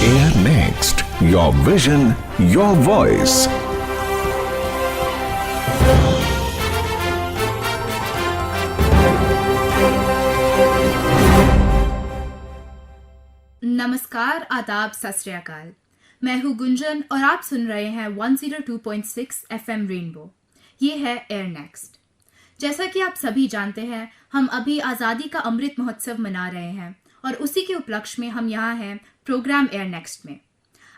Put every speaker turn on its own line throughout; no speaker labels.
Air Next, your vision, your voice.
नमस्कार, आदाब, सत श्री अकाल। मैं हूँ गुंजन और आप सुन रहे हैं 102.6 FM रेनबो। ये है एयर नेक्स्ट। जैसा कि आप सभी जानते हैं, हम अभी आज़ादी का अमृत महोत्सव मना रहे हैं और उसी के उपलक्ष्य में हम यहाँ हैं प्रोग्राम एयर नेक्स्ट में।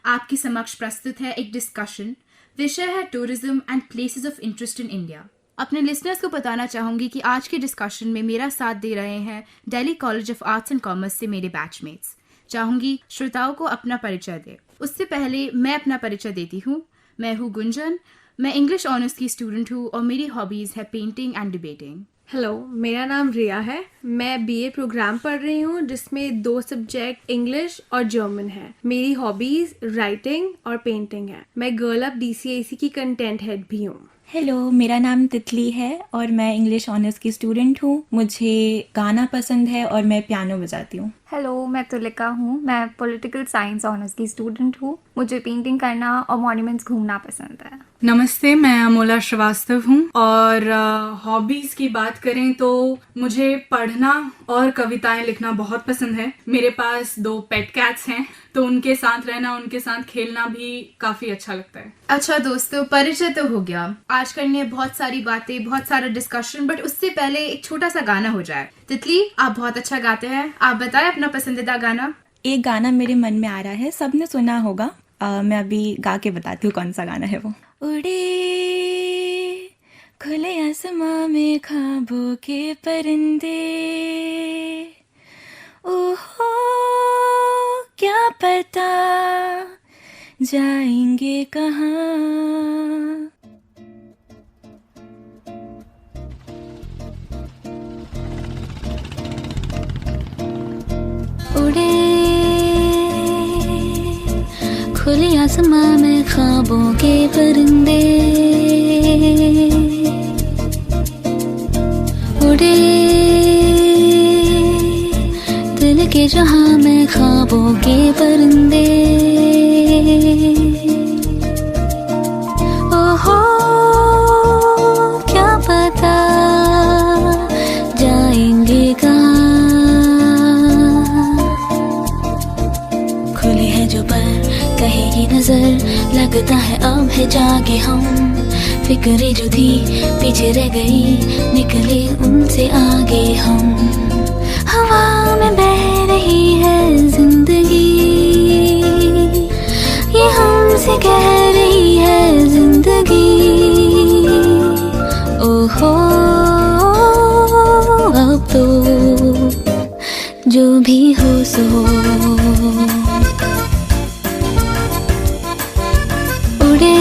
आपके समक्ष प्रस्तुत है एक डिस्कशन। विषय है tourism and places of interest in India. अपने लिसनर्स को बताना चाहूँगी कि आज के डिस्कशन में मेरा साथ दे रहे हैं Delhi college of arts and commerce से मेरे बैचमेट्स। चाहूँगी श्रोताओं को अपना परिचय दे। उससे पहले मैं अपना परिचय देती हूँ। मैं हूँ गुंजन। मैं इंग्लिश ऑनर्स की स्टूडेंट हूँ और मेरी हॉबीज़ है पेंटिंग एंड डिबेटिंग।
हेलो, मेरा नाम रिया है। मैं बीए प्रोग्राम पढ़ रही हूँ जिसमें 2 सब्जेक्ट इंग्लिश और जर्मन है। मेरी हॉबीज राइटिंग और पेंटिंग है। मैं गर्ल अप DCAC की कंटेंट हेड भी हूँ।
हेलो, मेरा नाम तितली है और मैं इंग्लिश ऑनर्स की स्टूडेंट हूँ। मुझे गाना पसंद है और मैं पियानो बजाती हूँ।
हेलो, मैं तुलिका हूँ। मैं पॉलिटिकल साइंस ऑनर्स की स्टूडेंट हूँ। मुझे पेंटिंग करना और मॉन्यूमेंट्स घूमना पसंद है।
नमस्ते, मैं अमोला श्रीवास्तव हूँ और हॉबीज की बात करें तो मुझे पढ़ना और कविताएं लिखना बहुत पसंद है। मेरे पास 2 पेट कैट्स हैं तो उनके साथ रहना, उनके साथ खेलना भी काफी अच्छा लगता है।
अच्छा दोस्तों, परिचय तो हो गया। आज करनी है बहुत सारी बातें, बहुत सारा डिस्कशन, बट उससे पहले एक छोटा सा गाना हो जाए। तितली, आप बहुत अच्छा गाते हैं, आप बताएं अपना पसंदीदा गाना।
एक गाना मेरे मन में आ रहा है, सबने सुना होगा। मैं अभी गा के बताती हूँ कौन सा गाना है वो। उड़े खुले आसमां में ख्वाबों के परिंदे, ओहो क्या पता जाएंगे कहाँ।
उड़े खुले आसमां में ख्वाबों के परिंदे, उड़े दिल के जहां में ख्वाबों के परिंदे, ओहो क्या पता जाएंगे कहाँ। खुली है जो पर कहेगी नजर, लगता है अब है जागे हम। फिक्रें जो थी पीछे रह गई, निकले उनसे आगे हम। हवा में बह रही है जिंदगी, ये हमसे कह रही है जिंदगी, ओहो अब तो जो भी हो सो हो। उड़े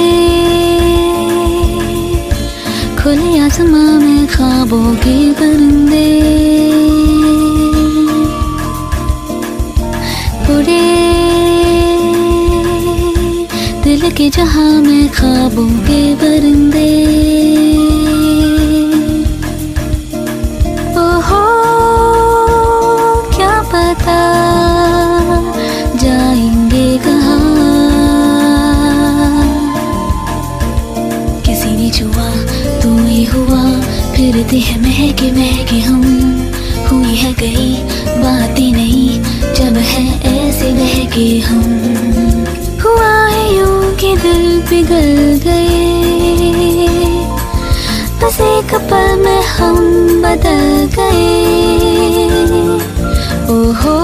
खुले आसमां में ख्वाबों के परिंदे, उड़े दिल के जहां में ख्वाबों के परिंदे, ओहो क्या पता जाएंगे कहाँ। किसी ने छुआ तू ही हुआ, फिरते हैं महके महके हम। हुई है कहीं बात ही नहीं, जब है ऐसे बहके हम। हुआ है यूं कि दिल पिघल गए, बस एक पल में हम बदल गए, ओहो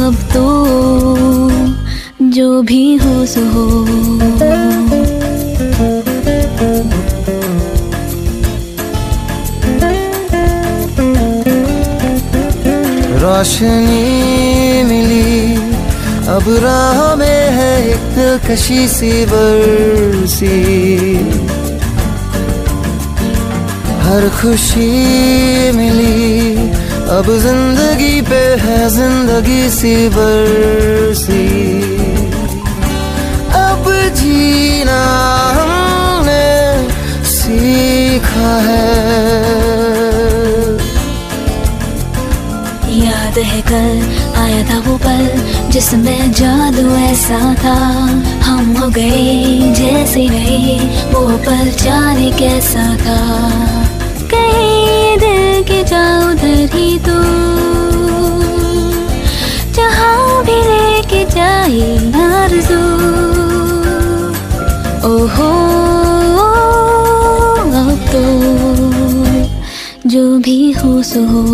अब तो जो भी हो सो हो।
रोशनी मिली अब राह में है एक दिलकशी सी बरसी, हर खुशी मिली अब जिंदगी पे है जिंदगी सी बरसी। अब जीना हमने सीखा है,
याद है कल आया था वो पल जिसमें जादू ऐसा था, हम हो गए जैसे नए, वो पल जाने कैसा था। कहीं दिल के जाओ उधर ही तो, जहाँ भी लेके जाए आरज़ू। ओहो अब तो जो भी हो सो हो,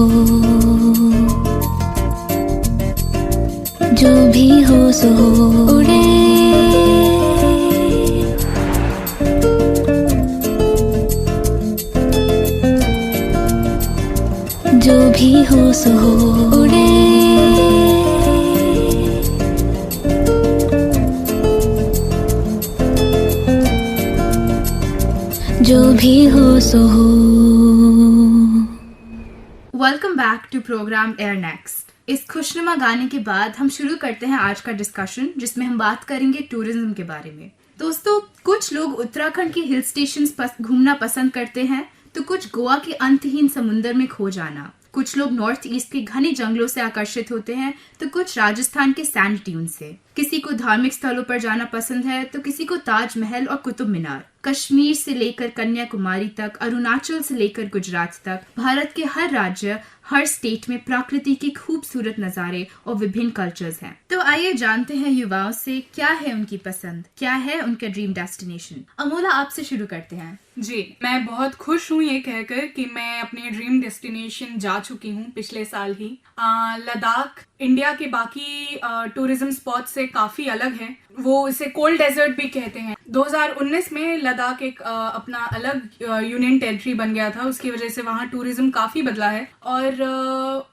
जो भी हो सो हो उड़े। जो भी हो सो हो उड़े। जो भी हो सो हो।
Welcome back to programme air next. इस खुशनुमा गाने के बाद हम शुरू करते हैं आज का डिस्कशन, जिसमें हम बात करेंगे टूरिज्म के बारे में। दोस्तों, कुछ लोग उत्तराखंड के हिल स्टेशंस घूमना पसंद करते हैं, तो कुछ गोवा के अंतहीन समुंदर में खो जाना। कुछ लोग नॉर्थ ईस्ट के घने जंगलों से आकर्षित होते हैं, तो कुछ राजस्थान के सैंड ड्यून से। किसी को धार्मिक स्थलों पर जाना पसंद है, तो किसी को ताजमहल और कुतुब मीनार। कश्मीर से लेकर कन्याकुमारी तक, अरुणाचल से लेकर गुजरात तक, भारत के हर राज्य, हर स्टेट में प्रकृति के खूबसूरत नज़ारे और विभिन्न कल्चर्स हैं। तो आइए जानते हैं युवाओं से क्या है उनकी पसंद, क्या है उनका ड्रीम डेस्टिनेशन। अमोला, आपसे शुरू करते हैं।
जी, मैं बहुत खुश हूँ ये कहकर कि मैं अपने ड्रीम डेस्टिनेशन जा चुकी हूँ पिछले साल ही। लद्दाख इंडिया के बाकी टूरिज्म स्पॉट से काफी अलग है। वो इसे कोल्ड डेजर्ट भी कहते हैं। 2019 में लद्दाख एक अपना अलग यूनियन टेरिटरी बन गया था, उसकी वजह से वहाँ टूरिज्म काफी बदला है और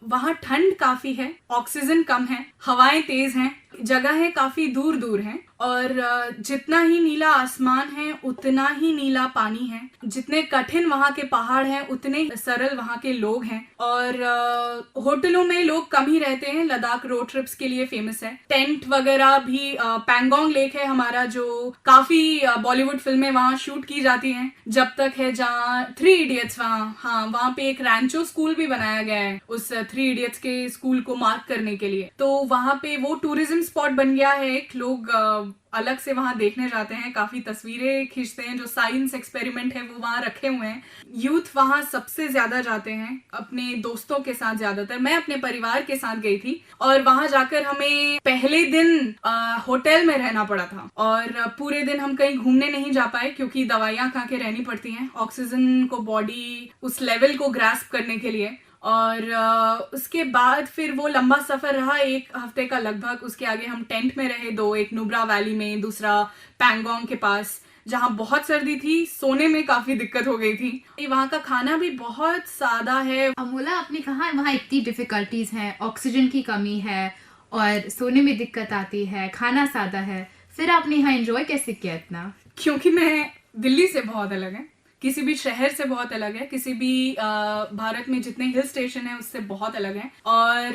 वहाँ ठंड काफी है, ऑक्सीजन कम है, हवाएं तेज हैं, जगहें काफी दूर दूर हैं और जितना ही नीला आसमान है उतना ही नीला पानी है। जितने कठिन वहाँ के पहाड़ हैं उतने सरल वहाँ के लोग हैं और होटलों में लोग कम ही रहते हैं। लद्दाख रोड ट्रिप्स के लिए फेमस है। टेंट वगैरह भी, पैंगोंग लेक है हमारा जो काफी बॉलीवुड फिल्में वहाँ शूट की जाती हैं। जब तक है जहाँ 3 इडियट्स, वहाँ पे एक रैंचो स्कूल भी बनाया गया है उस 3 इडियट्स के स्कूल को मार्क करने के लिए। तो वहाँ पे वो टूरिज्म स्पॉट बन गया है। एक लोग अलग से वहां देखने जाते हैं, काफी तस्वीरें खींचते हैं। जो साइंस एक्सपेरिमेंट है वो वहां रखे हुए हैं। यूथ वहां सबसे ज्यादा जाते हैं, अपने दोस्तों के साथ ज्यादातर। मैं अपने परिवार के साथ गई थी और वहां जाकर हमें पहले दिन होटल में रहना पड़ा था और पूरे दिन हम कहीं घूमने नहीं जा पाए क्योंकि दवाइयां खा के रहनी पड़ती हैं ऑक्सीजन को बॉडी उस लेवल को ग्रास्प करने के लिए। और उसके बाद फिर वो लंबा सफर रहा 1 हफ्ते का लगभग। उसके आगे हम टेंट में रहे 2, एक नुब्रा वैली में, दूसरा पैंगोंग के पास जहाँ बहुत सर्दी थी, सोने में काफी दिक्कत हो गई थी। वहाँ का खाना भी बहुत सादा है।
अमोला, आपने कहा वहाँ इतनी डिफिकल्टीज हैं, ऑक्सीजन की कमी है और सोने में दिक्कत आती है, खाना सादा है, फिर आपने यहाँ एंजॉय कैसे किया इतना?
क्योंकि मैं दिल्ली से बहुत अलग है, किसी भी शहर से बहुत अलग है, किसी भी भारत में जितने हिल स्टेशन है उससे बहुत अलग है और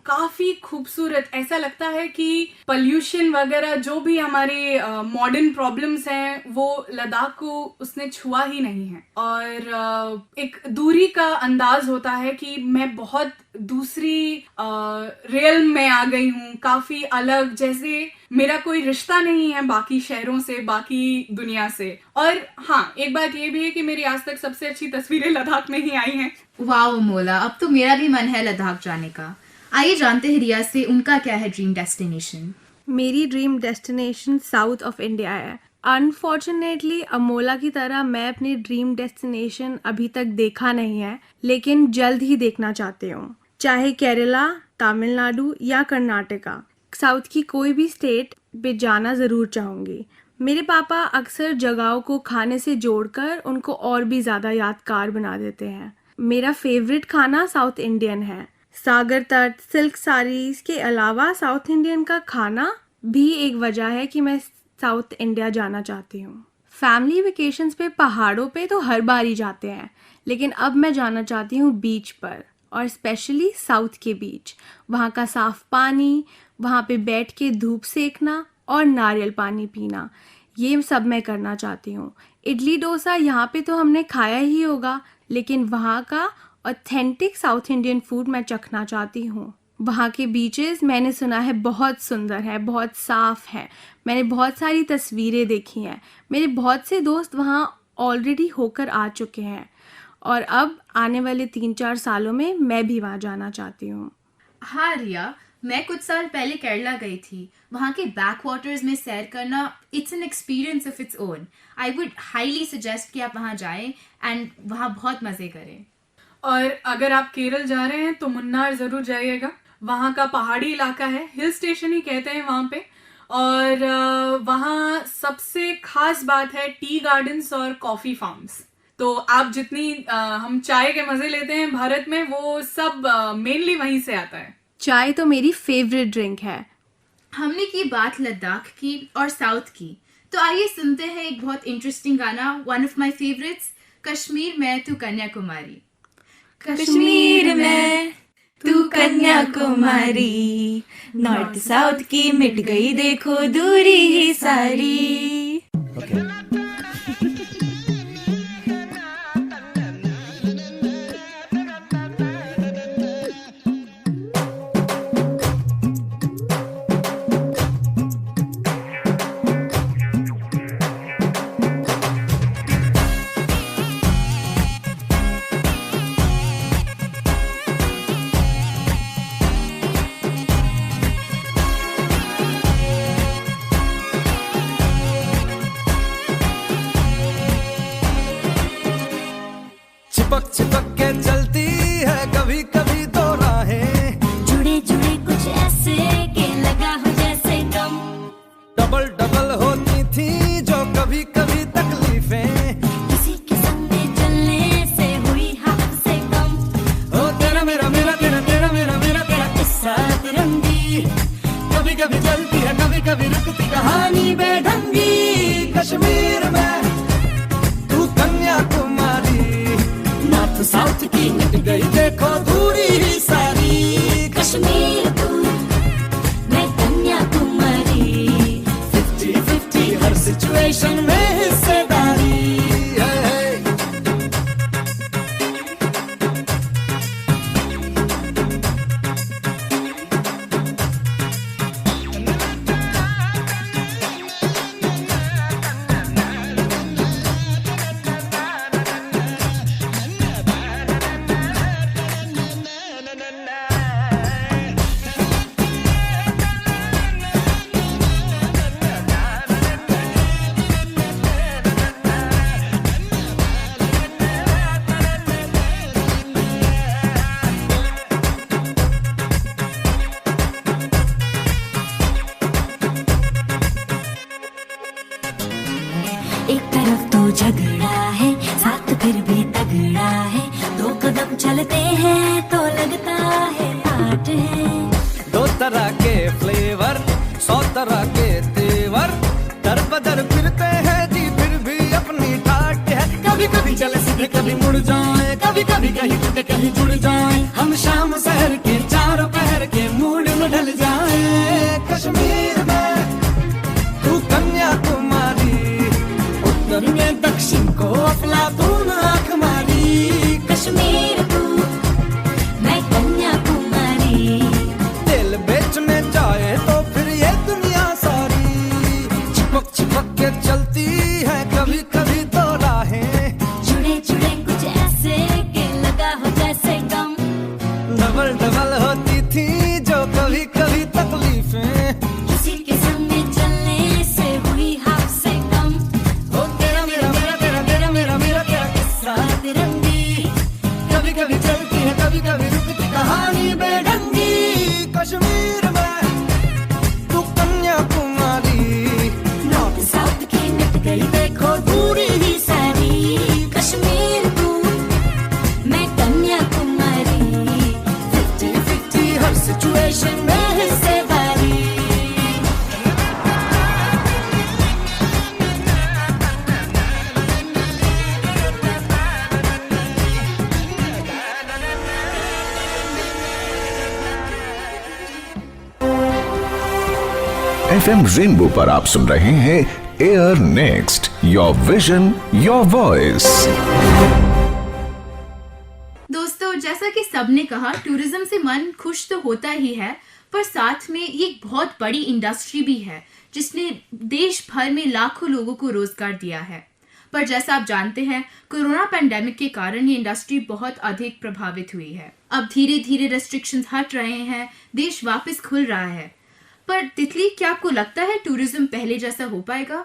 काफी खूबसूरत। ऐसा लगता है कि पॉल्यूशन वगैरह जो भी हमारे मॉडर्न प्रॉब्लम्स हैं वो लद्दाख को उसने छुआ ही नहीं है। और एक दूरी का अंदाज होता है कि मैं बहुत दूसरी रियल में आ गई हूँ, काफी अलग, जैसे मेरा कोई रिश्ता नहीं है बाकी शहरों से, बाकी दुनिया से। और हाँ, एक बात ये भी है कि मेरी आज तक सबसे अच्छी तस्वीरें लद्दाख में ही आई हैं।
वाओ मोला, अब तो मेरा भी मन है लद्दाख जाने का। आइए जानते हैं रिया से उनका क्या है ड्रीम डेस्टिनेशन।
मेरी dream destination south of India है। अनफॉर्चुनेटली अमोला की तरह मैं अपनी ड्रीम डेस्टिनेशन अभी तक देखा नहीं है, लेकिन जल्द ही देखना चाहती हूँ। चाहे केरला, तमिलनाडु या कर्नाटका, साउथ की कोई भी स्टेट पे जाना ज़रूर चाहूँगी। मेरे पापा अक्सर जगहों को खाने से जोड़कर उनको और भी ज़्यादा यादगार बना देते हैं। मेरा फेवरेट खाना साउथ इंडियन है। सागर तट, सिल्क साड़ीज़ के अलावा साउथ इंडियन का खाना भी एक वजह है कि मैं साउथ इंडिया जाना चाहती हूँ। फैमिली वेकेशंस पे पहाड़ों पे तो हर बार ही जाते हैं, लेकिन अब मैं जाना चाहती हूँ बीच पर, और स्पेशली साउथ के बीच। वहाँ का साफ पानी, वहाँ पे बैठ के धूप सेकना और नारियल पानी पीना, ये सब मैं करना चाहती हूँ। इडली डोसा यहाँ पे तो हमने खाया ही होगा, लेकिन वहाँ का ऑथेंटिक साउथ इंडियन फूड मैं चखना चाहती हूँ। वहाँ के बीचेस मैंने सुना है बहुत सुंदर है, बहुत साफ़ है। मैंने बहुत सारी तस्वीरें देखी हैं। मेरे बहुत से दोस्त वहाँ ऑलरेडी होकर आ चुके हैं और अब आने वाले 3-4 सालों में मैं भी वहाँ जाना चाहती हूँ।
हाँ रिया, मैं कुछ साल पहले केरला गई थी। वहाँ के बैक वाटर्स में सैर करना it's an experience of its own. I would highly suggest कि आप वहाँ जाएं एंड वहाँ बहुत मज़े करें।
और अगर आप केरल जा रहे हैं तो मुन्नार ज़रूर जाइएगा। वहाँ का पहाड़ी इलाका है, हिल स्टेशन ही कहते हैं वहाँ पे। और वहाँ सबसे खास बात है टी गार्डन्स और कॉफ़ी फार्म्स। तो आप जितनी हम चाय के मज़े लेते हैं भारत में, वो सब मेनली वहीं से आता है।
चाय तो मेरी फेवरेट ड्रिंक है।
हमने की बात लद्दाख की और साउथ की, तो आइए सुनते हैं एक बहुत इंटरेस्टिंग गाना, one of my favourites, Kashmir में तू कन्याकुमारी।
कश्मीर में तू कन्याकुमारी, नॉर्थ साउथ की मिट गई देखो दूरी ही सारी।
चिपक चिपक के चलती है कभी कभी दो राहें,
जुड़े जुड़े कुछ ऐसे के लगा हो जैसे गम,
डबल डबल होती थी जो कभी कभी तकलीफें,
किसी के संग में चलने से हुई हद से कम।
ओ तेरा मेरा मेरा तेरा तेरा मेरा मेरा तेरा किस्सा तिरंगी, कभी कभी चलती है कभी कभी रुकती कहानी बेढंगी। कश्मीर में तू कन्याकुमारी, नॉर्थ साउथ की मिट गई देखो दूरी ही सारी।
कश्मीर तू मैं कन्याकुमारी,
50-50 हर सिचुएशन में हिस्सेदारी है।
एक तरफ तो झगड़ा है, साथ फिर भी तगड़ा है, 2 कदम चलते हैं तो लगता है 8 है।
2 तरह के फ्लेवर, 100 तरह के तेवर, दर बदर फिरते हैं जी फिर भी अपनी ठाट है। कभी कभी चले सीधे कभी मुड़ जाए, कभी कभी कहीं टूटे कहीं जुड़ जाए, हम शाम शहर के चारों पहर के मूड में ढल जाए। कश्मीर में तू कन्याकुमारी, उत्तर में दक्षिण को अफलातून आंख मारी।
कश्मीर तू मैं कन्याकुमारी,
दिल बेचने जाए तो फिर ये दुनिया सारी। चिपक चिपक के चलती है कभी कभी दो राहें,
जुड़े जुड़े कुछ ऐसे के लगा हो जैसे गम,
डबल डबल होती थी जो कभी कभी तकलीफें,
किसी के संग में चलने से हुई हद से कम।
ओ तेरा मेरा मेरा तेरा तेरा मेरा मेरा तेरा किस्सा
तिरंगी,
कभी कभी चलती है कभी कभी रुकती कहानी बेढंगी। कश्मीर में तू कन्याकुमारी,
नॉर्थ साउथ की मिट गई देखो दूरी ही सारी। कश्मीर तू मैं कन्याकुमारी,
50-50 हर सिचुएशन में हिस्सेदारी।
FM रेनबो पर आप सुन रहे हैं air next, your vision your voice.
दोस्तों, जैसा कि सबने कहा, टूरिज्म से मन खुश तो होता ही है, पर साथ में ये एक बहुत बड़ी इंडस्ट्री भी है जिसने देश भर में लाखों लोगों को रोजगार दिया है। पर जैसा आप जानते हैं, कोरोना पैंडेमिक के कारण ये इंडस्ट्री बहुत अधिक प्रभावित हुई है। अब धीरे धीरे रेस्ट्रिक्शंस हट रहे हैं, देश वापस खुल रहा है। पर तितली, क्या आपको लगता है टूरिज्म पहले जैसा हो पाएगा?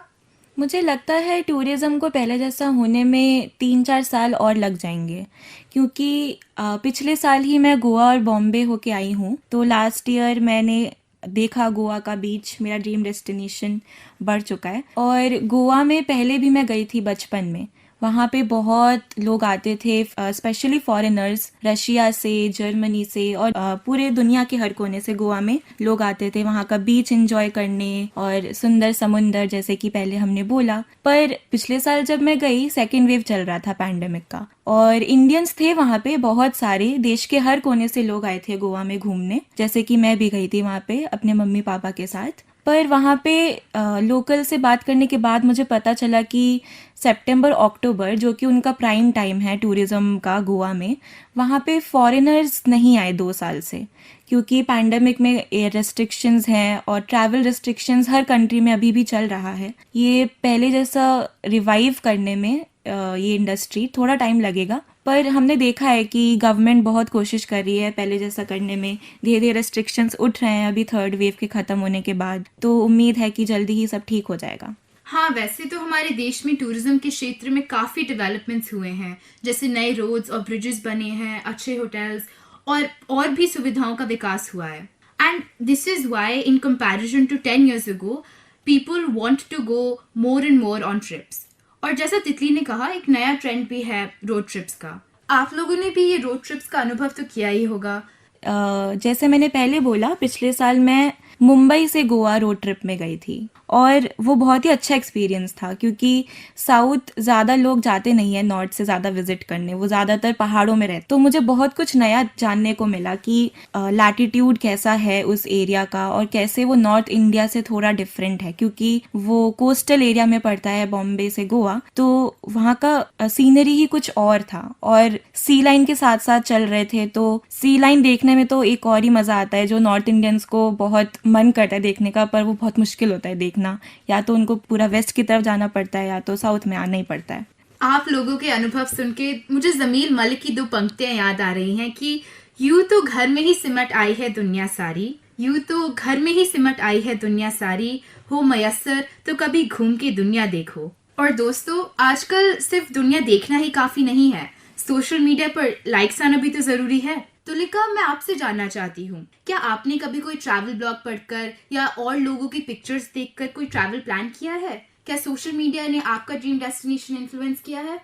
मुझे लगता है टूरिज़्म को पहले जैसा होने में 3-4 साल और लग जाएंगे, क्योंकि पिछले साल ही मैं गोवा और बॉम्बे होके आई हूँ। तो लास्ट ईयर मैंने देखा गोवा का बीच, मेरा ड्रीम डेस्टिनेशन बढ़ चुका है। और गोवा में पहले भी मैं गई थी बचपन में। वहाँ पे बहुत लोग आते थे, स्पेशली फॉरेनर्स, रशिया से, जर्मनी से और पूरे दुनिया के हर कोने से गोवा में लोग आते थे वहाँ का बीच एंजॉय करने और सुंदर समुंदर, जैसे कि पहले हमने बोला। पर पिछले साल जब मैं गई, सेकेंड वेव चल रहा था पैंडेमिक का, और इंडियंस थे वहाँ पे बहुत सारे, देश के हर कोने से लोग आए थे गोवा में घूमने, जैसे कि मैं भी गई थी वहाँ पे अपने मम्मी पापा के साथ। पर वहाँ पे लोकल से बात करने के बाद मुझे पता चला कि सितंबर अक्टूबर, जो कि उनका प्राइम टाइम है टूरिज़्म का गोवा में, वहाँ पे फॉरेनर्स नहीं आए 2 साल से, क्योंकि पैंडेमिक में रेस्ट्रिक्शंस हैं और ट्रैवल रेस्ट्रिक्शंस हर कंट्री में अभी भी चल रहा है। ये पहले जैसा रिवाइव करने में ये इंडस्ट्री थोड़ा टाइम लगेगा, पर हमने देखा है कि गवर्नमेंट बहुत कोशिश कर रही है पहले जैसा करने में। धीरे धीरे रेस्ट्रिक्शंस उठ रहे हैं अभी थर्ड वेव के ख़त्म होने के बाद, तो उम्मीद है कि जल्दी ही सब ठीक हो जाएगा।
हाँ, वैसे तो हमारे देश में टूरिज्म के क्षेत्र में काफ़ी डेवलपमेंट्स हुए हैं, जैसे नए रोड्स और ब्रिजेस बने हैं, अच्छे होटल्स और भी सुविधाओं का विकास हुआ है। And this is why in comparison to 10 years ago, people want to go more and more on trips. और जैसा तितली ने कहा, एक नया ट्रेंड भी है रोड ट्रिप्स का। आप लोगों ने भी ये रोड ट्रिप्स का अनुभव तो किया ही होगा।
जैसे मैंने पहले बोला, पिछले साल मैं मुंबई से गोवा रोड ट्रिप में गई थी और वो बहुत ही अच्छा एक्सपीरियंस था, क्योंकि साउथ ज़्यादा लोग जाते नहीं हैं नॉर्थ से ज़्यादा विजिट करने, वो ज़्यादातर पहाड़ों में रहते। तो मुझे बहुत कुछ नया जानने को मिला कि लैटिट्यूड कैसा है उस एरिया का और कैसे वो नॉर्थ इंडिया से थोड़ा डिफरेंट है, क्योंकि वो कोस्टल एरिया में पड़ता है बॉम्बे से गोवा। तो वहाँ का सीनरी ही कुछ और था और सी लाइन के साथ साथ चल रहे थे, तो सी लाइन देखने में तो एक और ही मज़ा आता है, जो नॉर्थ इंडियंस को बहुत मन करता है देखने का, पर वो बहुत मुश्किल होता है देखना। या तो उनको पूरा वेस्ट की तरफ जाना पड़ता है या तो साउथ में आना ही पड़ता है।
आप लोगों के अनुभव सुन के मुझे जमील मलिक की 2 पंक्तियां याद आ रही हैं कि यूं तो घर में ही सिमट आई है दुनिया सारी, यूं तो घर में ही सिमट आई है दुनिया सारी, हो मयस्सर तो कभी घूम के दुनिया देखो। और दोस्तों, आजकल सिर्फ दुनिया देखना ही काफी नहीं है, सोशल मीडिया पर लाइक्स आना भी तो जरूरी है। तुलिका, मैं आपसे जानना चाहती हूँ, क्या आपने कभी कोई ट्रैवल ब्लॉग पढ़कर या और लोगों की पिक्चर्स देखकर कोई ट्रैवल प्लान किया है? क्या सोशल मीडिया ने आपका ड्रीम डेस्टिनेशन इन्फ्लुएंस किया है?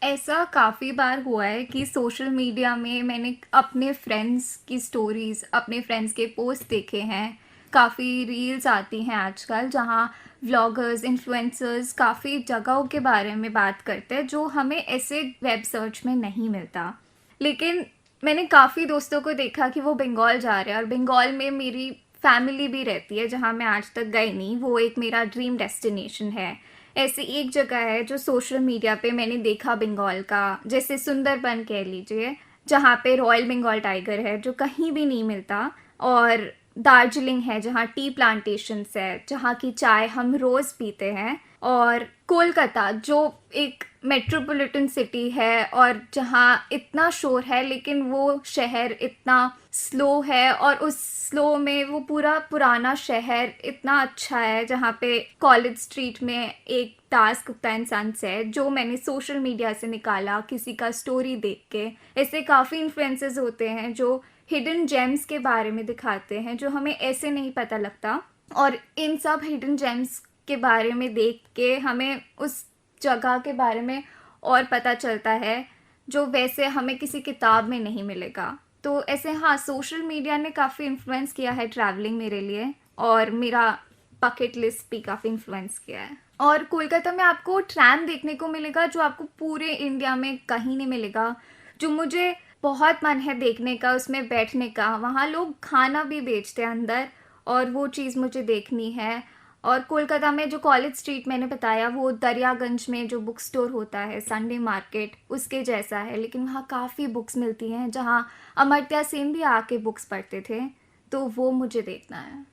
ऐसा काफ़ी बार हुआ है कि सोशल मीडिया में मैंने अपने फ्रेंड्स की स्टोरीज़, अपने फ्रेंड्स के पोस्ट देखे हैं। काफ़ी रील्स आती हैं आजकल जहाँ व्लॉगर्स, इन्फ्लुएंसर्स काफ़ी जगहों के बारे में बात करते हैं जो हमें ऐसे वेब सर्च में नहीं मिलता। लेकिन मैंने काफ़ी दोस्तों को देखा कि वो बंगाल जा रहे हैं, और बंगाल में मेरी फैमिली भी रहती है जहाँ मैं आज तक गई नहीं। वो एक मेरा ड्रीम डेस्टिनेशन है। ऐसी एक जगह है जो सोशल मीडिया पे मैंने देखा बंगाल का, जैसे सुंदरबन कह लीजिए, जहाँ पे रॉयल बंगाल टाइगर है जो कहीं भी नहीं मिलता, और दार्जिलिंग है जहाँ टी प्लांटेशंस है, जहाँ की चाय हम रोज़ पीते हैं, और कोलकाता जो एक मेट्रोपॉलिटन सिटी है और जहाँ इतना शोर है लेकिन वो शहर इतना स्लो है, और उस स्लो में वो पूरा पुराना शहर इतना अच्छा है, जहाँ पे कॉलेज स्ट्रीट में एक दास गुप्ता एंड सन्स है जो मैंने सोशल मीडिया से निकाला किसी का स्टोरी देख के। ऐसे काफ़ी इन्फ्लुएंसर्स होते हैं जो हिडन जेम्स के बारे में दिखाते हैं जो हमें ऐसे नहीं पता लगता, और इन सब हिडन जेम्स के बारे में देख के हमें उस जगह के बारे में और पता चलता है जो वैसे हमें किसी किताब में नहीं मिलेगा। तो ऐसे हाँ, सोशल मीडिया ने काफ़ी इन्फ्लुएंस किया है ट्रैवलिंग मेरे लिए, और मेरा बकेट लिस्ट भी काफ़ी इन्फ्लुएंस किया है। और कोलकाता में आपको ट्रैम देखने को मिलेगा जो आपको पूरे इंडिया में कहीं नहीं मिलेगा, जो मुझे बहुत मन है देखने का, उसमें बैठने का। वहाँ लोग खाना भी बेचते हैं अंदर, और वो चीज़ मुझे देखनी है। और कोलकाता में जो कॉलेज स्ट्रीट मैंने बताया वो दरियागंज में जो बुक स्टोर होता है संडे मार्केट उसके जैसा है, लेकिन वहाँ काफ़ी बुक्स मिलती हैं जहाँ अमर्त्य सेन भी आके बुक्स पढ़ते थे, तो वो मुझे देखना है।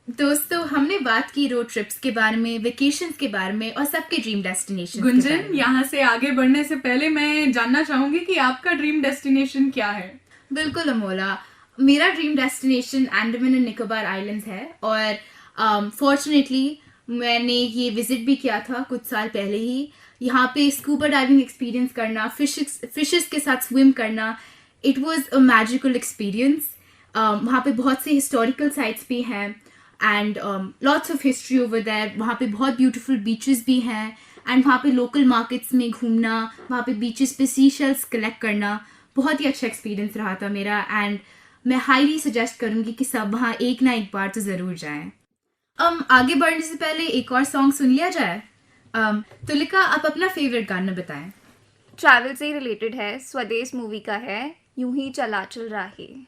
दोस्तों, हमने बात की रोड ट्रिप्स के बारे में, वेकेशंस के बारे में और सबके ड्रीम डेस्टिनेशन।
गुंजन, यहाँ से आगे बढ़ने से पहले मैं जानना चाहूंगी कि आपका ड्रीम डेस्टिनेशन क्या है?
बिल्कुल अमोला, मेरा dream destination Andaman and Nicobar islands है और फॉर्चुनेटली मैंने ये विजिट भी किया था कुछ साल पहले ही। यहाँ पे स्कूबा डाइविंग एक्सपीरियंस करना, फिशेस के साथ स्विम करना, it was a magical experience. वहाँ पे बहुत से हिस्टोरिकल साइट्स भी हैं and lots of history over there. वहाँ पे बहुत ब्यूटीफुल बीचेस भी हैं एंड वहाँ पे लोकल मार्केट्स में घूमना, वहाँ पे बीचेस पे सी शेल्स कलेक्ट करना बहुत ही अच्छा एक्सपीरियंस रहा था मेरा एंड मैं हाईली सजेस्ट करूँगी कि सब वहाँ एक ना एक बार तो ज़रूर जाएं। आगे बढ़ने से पहले एक और सॉन्ग सुन लिया जाए। तुलिका, आप अपना फेवरेट गाना बताएं।
ट्रैवल से रिलेटेड है, स्वदेश मूवी का है, यूं ही चला चल राही।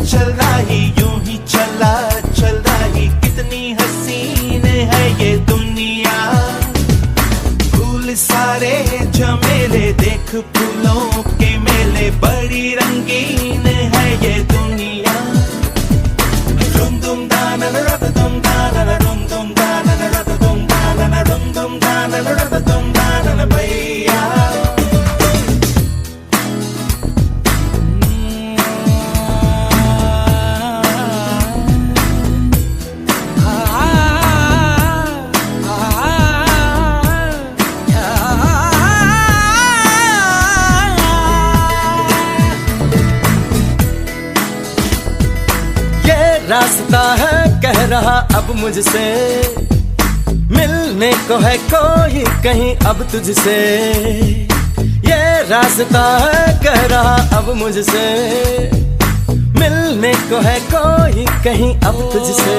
चल रही यूं ही चला चल रही, कितनी हसीन है ये दुनिया। फूल सारे झमेले देख फूलों के मेले, बड़ी रंगीन है ये दुनिया। रुम दुम दाना रत दुम दाना रुम दुम दाना रत दुम दाना रुम दुम दाना रत दुम दाना भैया। रास्ता है कह रहा अब मुझसे, मिलने को है कोई कहीं अब तुझसे। ये रास्ता है कह रहा अब मुझसे, मिलने को है कोई कहीं अब तुझसे।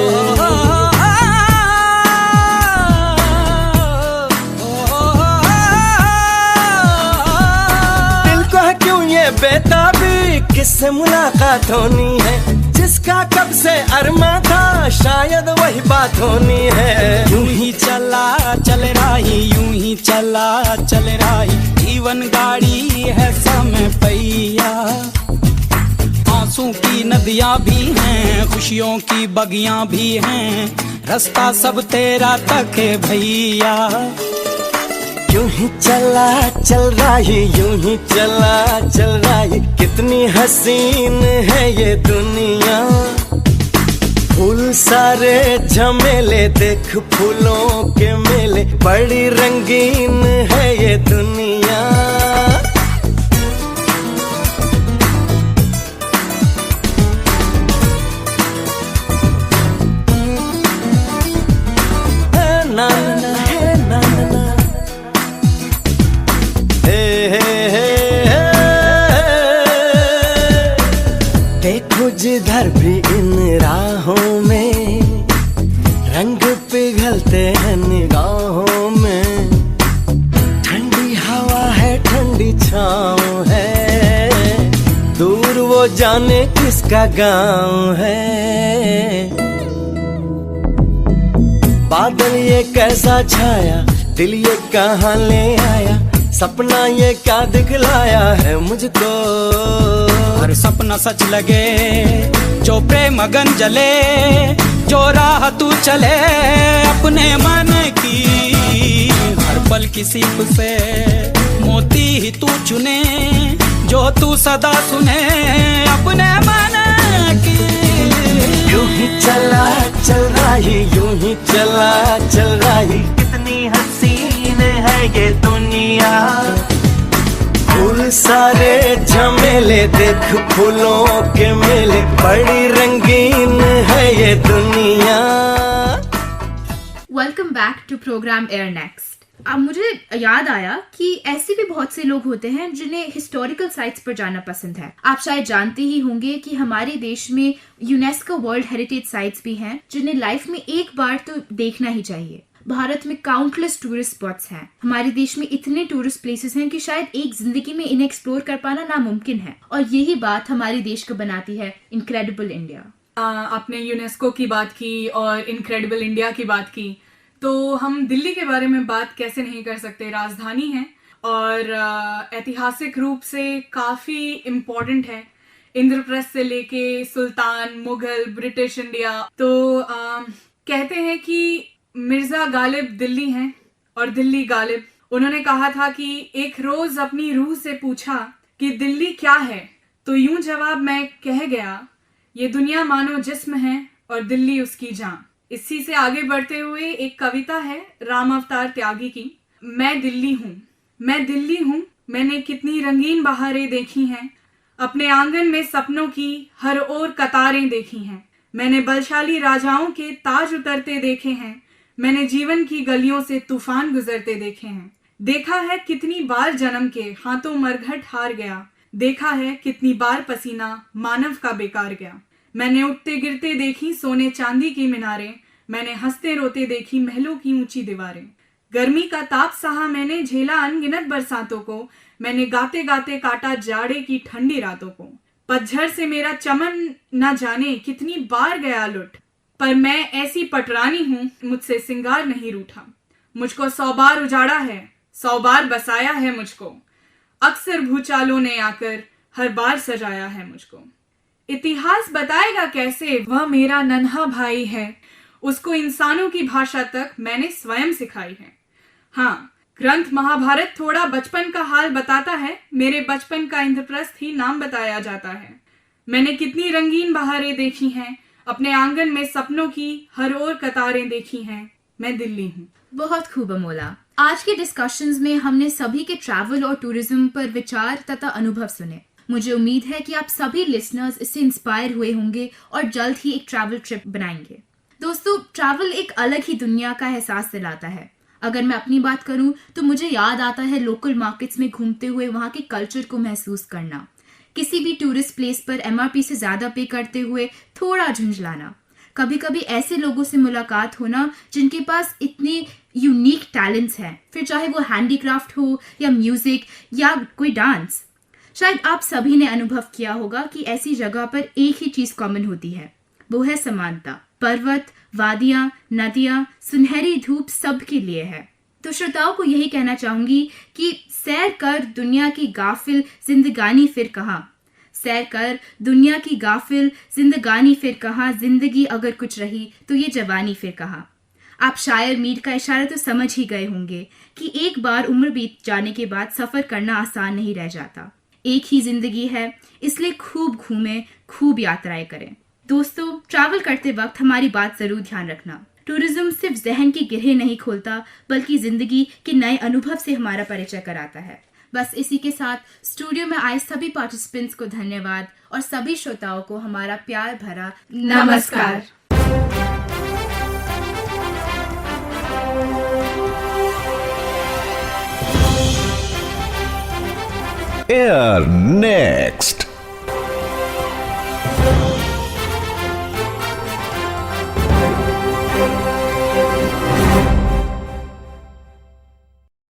दिल को है क्यों ये बेताबी, किससे मुलाकात होनी है, जिसका कब से अरमा था शायद वही बात होनी है।
यूं ही चला चल रही, यूं ही चला चल रही, जीवन गाड़ी है समय पहिया। आंसू की नदियां भी हैं, खुशियों की बगियां भी हैं, रास्ता सब तेरा तक है भैया।
यूं ही चला चल रही, यूं ही चला चल रही, कितनी हसीन है ये दुनिया। फूल सारे झमेले देख फूलों के मेले, बड़ी रंगीन है ये दुनिया। ना ना है ना ना, देखो जिधर भी इन राहों में, रंग पिघलते हैं निगाहों में। ठंडी हवा है ठंडी छाँव है, दूर वो जाने किसका गाँव है। बादल ये कैसा छाया, दिल ये कहाँ ले आया, सपना ये क्या दिखलाया है मुझको।
हर सपना सच लगे जो प्रेम अगन जले, जो राह तू चले अपने मन की। हर पल किसी से मोती ही तू चुने, जो तू सदा सुने अपने मन की।
यूं ही चला चल रहा ही, यूं ही चला चल रहा ही, कितनी हसीन है ये दुनिया। फूल सारे झमेले देख फूलों के मेले, बड़ी रंगीन है ये दुनिया।
Welcome back to programme air next. अब मुझे याद आया कि ऐसे भी बहुत से लोग होते हैं जिन्हें हिस्टोरिकल साइट्स पर जाना पसंद है। आप शायद जानते ही होंगे कि हमारे देश में यूनेस्को वर्ल्ड हेरिटेज साइट्स भी हैं जिन्हें लाइफ में एक बार तो देखना ही चाहिए। भारत में काउंटलेस टूरिस्ट स्पॉट्स हैं। हमारे देश में इतने टूरिस्ट प्लेसेस हैं कि शायद एक जिंदगी में इन्हें एक्सप्लोर कर पाना नामुमकिन है, और यही बात हमारे देश को बनाती है इनक्रेडिबल इंडिया।
आपने यूनेस्को की बात की और इनक्रेडिबल इंडिया की बात की, तो हम दिल्ली के बारे में बात कैसे नहीं कर सकते। राजधानी है और ऐतिहासिक रूप से काफ़ी इम्पोर्टेंट है। इंद्रप्रस्थ से लेके सुल्तान, मुगल, ब्रिटिश इंडिया। तो कहते हैं कि मिर्ज़ा गालिब दिल्ली हैं और दिल्ली गालिब। उन्होंने कहा था कि एक रोज अपनी रूह से पूछा कि दिल्ली क्या है, तो यूं जवाब मैं कह गया, ये दुनिया मानो जिस्म है और दिल्ली उसकी जान। इसी से आगे बढ़ते हुए एक कविता है राम अवतार त्यागी की। मैं दिल्ली हूँ, मैं दिल्ली हूँ, मैंने कितनी रंगीन बहारें देखी हैं, अपने आंगन में सपनों की हर ओर कतारें देखी हैं। मैंने बलशाली राजाओं के ताज उतरते देखे हैं, मैंने जीवन की गलियों से तूफान गुजरते देखे हैं। देखा है कितनी बार जन्म के हाथों मरघट हार गया, देखा है कितनी बार पसीना मानव का बेकार गया। मैंने उठते गिरते देखी सोने चांदी की मीनारें, मैंने हंसते रोते देखी महलों की ऊंची दीवारें। गर्मी का ताप सहा मैंने, झेला अनगिनत बरसातों को, मैंने गाते गाते काटा जाड़े की ठंडी रातों को। पतझड़ से मेरा चमन न जाने कितनी बार गया लुट, पर मैं ऐसी पटरानी हूँ मुझसे सिंगार नहीं रूठा। मुझको 100 बार उजाड़ा है, 100 बार बसाया है मुझको, अक्सर भूचालों ने आकर हर बार सजाया है मुझको। इतिहास बताएगा कैसे वह मेरा नन्हा भाई है, उसको इंसानों की भाषा तक मैंने स्वयं सिखाई है। हाँ, ग्रंथ महाभारत थोड़ा बचपन का हाल बताता है, मेरे बचपन का इंद्रप्रस्थ ही नाम बताया जाता है। मैंने कितनी रंगीन बहारें देखी हैं, अपने आंगन में सपनों की हर ओर कतारें देखी हैं, मैं दिल्ली हूँ।
बहुत खूब अमोला। आज के डिस्कशंस में हमने सभी के ट्रैवल और टूरिज्म पर विचार तथा अनुभव सुने। मुझे उम्मीद है कि आप सभी लिसनर्स इससे इंस्पायर हुए होंगे और जल्द ही एक ट्रैवल ट्रिप बनाएंगे। दोस्तों, ट्रैवल एक अलग ही दुनिया का एहसास दिलाता है। अगर मैं अपनी बात करूं तो मुझे याद आता है लोकल मार्केट्स में घूमते हुए वहां के कल्चर को महसूस करना, किसी भी टूरिस्ट प्लेस पर MRP से ज्यादा पे करते हुए थोड़ा झुंझलाना, कभी कभी ऐसे लोगों से मुलाकात होना जिनके पास इतने यूनिक टैलेंट्स हैं, फिर चाहे वो हैंडीक्राफ्ट हो या म्यूजिक या कोई डांस। शायद आप सभी ने अनुभव किया होगा कि ऐसी जगह पर एक ही चीज कॉमन होती है, वो है समानता। पर्वत, वादियां, नदियां, सुनहरी धूप सबके लिए है। तो श्रोताओं को यही कहना चाहूंगी कि सैर कर दुनिया की गाफिल जिंदगानी फिर कहाँ, सैर कर दुनिया की गाफिल जिंदगानी फिर कहाँ, जिंदगी अगर कुछ रही तो ये जवानी फिर कहाँ। आप शायर मीर का इशारा तो समझ ही गए होंगे कि एक बार उम्र बीत जाने के बाद सफर करना आसान नहीं रह जाता। एक ही जिंदगी है, इसलिए खूब घूमें, खूब यात्राएं करें। दोस्तों, ट्रैवल करते वक्त हमारी बात जरूर ध्यान रखना, टूरिज्म सिर्फ जहन की गिरहें नहीं खोलता बल्कि जिंदगी के नए अनुभव से हमारा परिचय कराता है। बस इसी के साथ स्टूडियो में आए सभी पार्टिसिपेंट्स को धन्यवाद और सभी श्रोताओं को हमारा प्यार भरा नमस्कार।
Air next.